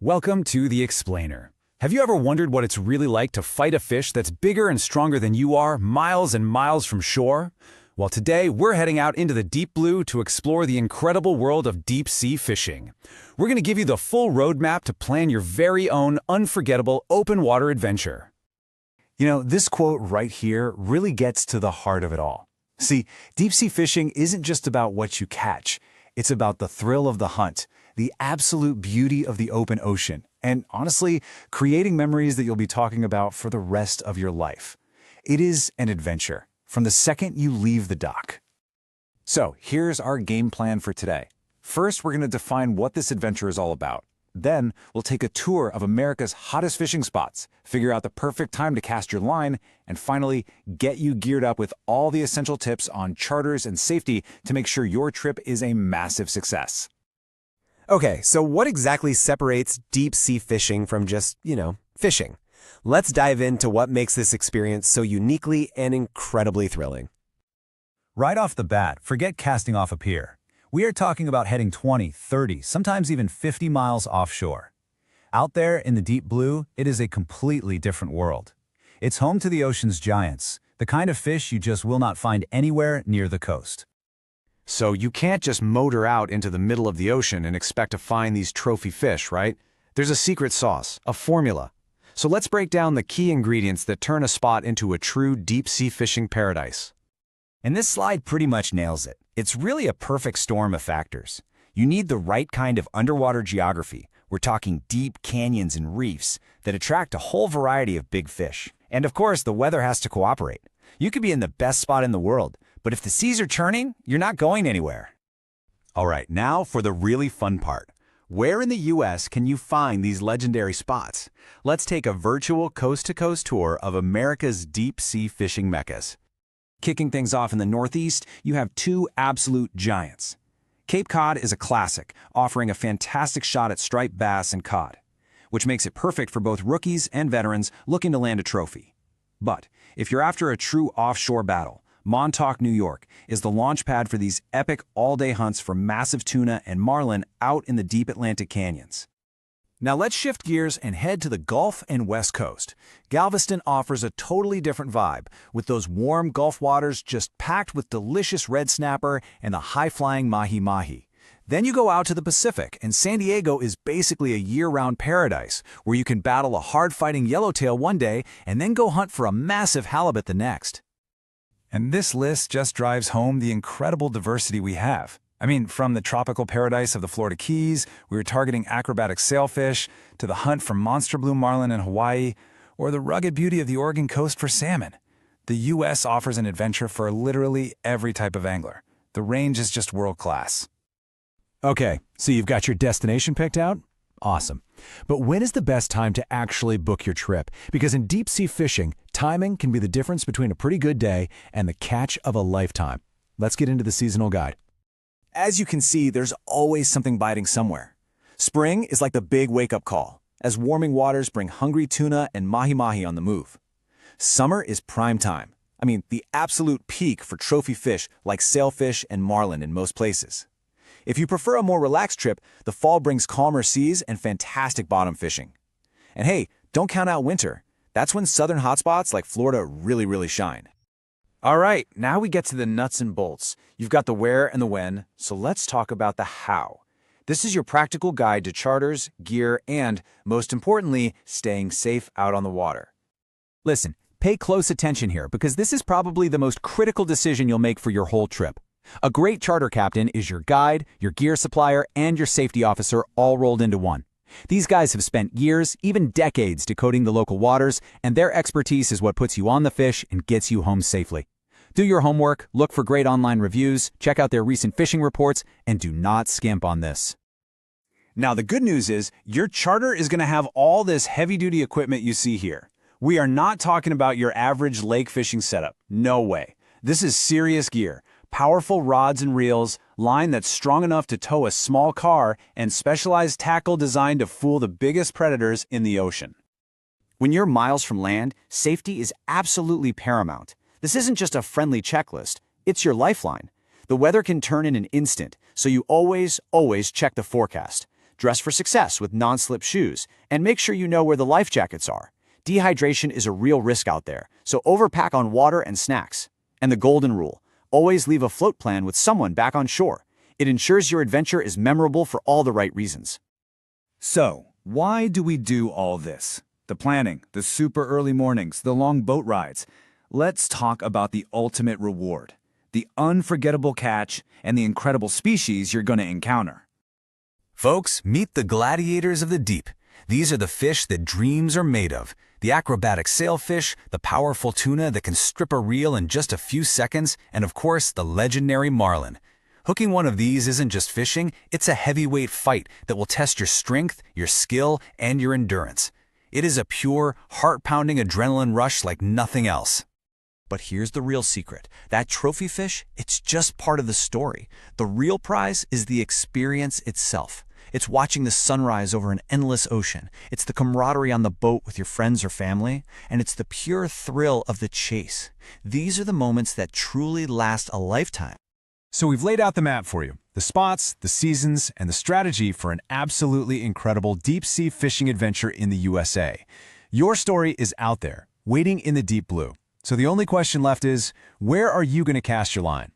Welcome to The Explainer. Have you ever wondered what it's really like to fight a fish that's bigger and stronger than you are, miles and miles from shore? Well, today we're heading out into the deep blue to explore the incredible world of deep-sea fishing. We're going to give you the full roadmap to plan your very own unforgettable open water adventure. You know, this quote right here really gets to the heart of it all. See, deep-sea fishing isn't just about what you catch. It's about the thrill of the hunt, the absolute beauty of the open ocean, and honestly, creating memories that you'll be talking about for the rest of your life. It is an adventure from the second you leave the dock. So here's our game plan for today. First, we're going to define what this adventure is all about. Then, we'll take a tour of America's hottest fishing spots, figure out the perfect time to cast your line, and finally, get you geared up with all the essential tips on charters and safety to make sure your trip is a massive success. Okay, so what exactly separates deep-sea fishing from just, fishing? Let's dive into what makes this experience so uniquely and incredibly thrilling. Right off the bat, forget casting off a pier. We are talking about heading 20, 30, sometimes even 50 miles offshore. Out there in the deep blue, it is a completely different world. It's home to the ocean's giants, the kind of fish you just will not find anywhere near the coast. So you can't just motor out into the middle of the ocean and expect to find these trophy fish, right? There's a secret sauce, a formula. So let's break down the key ingredients that turn a spot into a true deep-sea fishing paradise. And this slide pretty much nails it. It's really a perfect storm of factors. You need the right kind of underwater geography. We're talking deep canyons and reefs that attract a whole variety of big fish. And of course, the weather has to cooperate. You could be in the best spot in the world, but if the seas are churning, you're not going anywhere. All right, now for the really fun part. Where in the U.S. can you find these legendary spots? Let's take a virtual coast-to-coast tour of America's deep-sea fishing meccas. Kicking things off in the Northeast, you have two absolute giants. Cape Cod is a classic, offering a fantastic shot at striped bass and cod, which makes it perfect for both rookies and veterans looking to land a trophy. But if you're after a true offshore battle, Montauk, New York is the launch pad for these epic all-day hunts for massive tuna and marlin out in the deep Atlantic canyons. Now let's shift gears and head to the Gulf and West Coast. Galveston offers a totally different vibe, with those warm Gulf waters just packed with delicious red snapper and the high-flying mahi-mahi. Then you go out to the Pacific, and San Diego is basically a year-round paradise, where you can battle a hard-fighting yellowtail one day and then go hunt for a massive halibut the next. And this list just drives home the incredible diversity we have. I mean, from the tropical paradise of the Florida Keys, we were targeting acrobatic sailfish, to the hunt for monster blue marlin in Hawaii, or the rugged beauty of the Oregon coast for salmon. The U.S. offers an adventure for literally every type of angler. The range is just world-class. Okay, so you've got your destination picked out? Awesome. But when is the best time to actually book your trip? Because in deep-sea fishing, timing can be the difference between a pretty good day and the catch of a lifetime. Let's get into the seasonal guide. As you can see, there's always something biting somewhere. Spring is like the big wake-up call, as warming waters bring hungry tuna and mahi-mahi on the move. Summer is prime time. I mean, the absolute peak for trophy fish like sailfish and marlin in most places. If you prefer a more relaxed trip, the fall brings calmer seas and fantastic bottom fishing. And hey, don't count out winter. That's when southern hotspots like Florida really shine. All right, now we get to the nuts and bolts. You've got the where and the when, so let's talk about the how. This is your practical guide to charters, gear, and, most importantly, staying safe out on the water. Listen, pay close attention here because this is probably the most critical decision you'll make for your whole trip. A great charter captain is your guide, your gear supplier, and your safety officer all rolled into one. These guys have spent years, even decades, decoding the local waters, and their expertise is what puts you on the fish and gets you home safely. Do your homework, look for great online reviews, check out their recent fishing reports, and do not skimp on this. Now, the good news is your charter is going to have all this heavy-duty equipment you see here. We are not talking about your average lake fishing setup. No way. This is serious gear. Powerful rods and reels, line that's strong enough to tow a small car, and specialized tackle designed to fool the biggest predators in the ocean. When you're miles from land, safety is absolutely paramount. This isn't just a friendly checklist, it's your lifeline. The weather can turn in an instant, so you always check the forecast. Dress for success with non-slip shoes, and make sure you know where the life jackets are. Dehydration is a real risk out there, so overpack on water and snacks. And the golden rule: always leave a float plan with someone back on shore. It ensures your adventure is memorable for all the right reasons. So, why do we do all this? The planning, the super early mornings, the long boat rides. Let's talk about the ultimate reward, the unforgettable catch, and the incredible species you're going to encounter. Folks, meet the gladiators of the deep. These are the fish that dreams are made of. The acrobatic sailfish, the powerful tuna that can strip a reel in just a few seconds, and of course, the legendary marlin. Hooking one of these isn't just fishing, it's a heavyweight fight that will test your strength, your skill, and your endurance. It is a pure, heart-pounding adrenaline rush like nothing else. But here's the real secret. That trophy fish, it's just part of the story. The real prize is the experience itself. It's watching the sunrise over an endless ocean. It's the camaraderie on the boat with your friends or family. And it's the pure thrill of the chase. These are the moments that truly last a lifetime. So we've laid out the map for you, the spots, the seasons, and the strategy for an absolutely incredible deep-sea fishing adventure in the USA. Your story is out there, waiting in the deep blue. So the only question left is, where are you going to cast your line?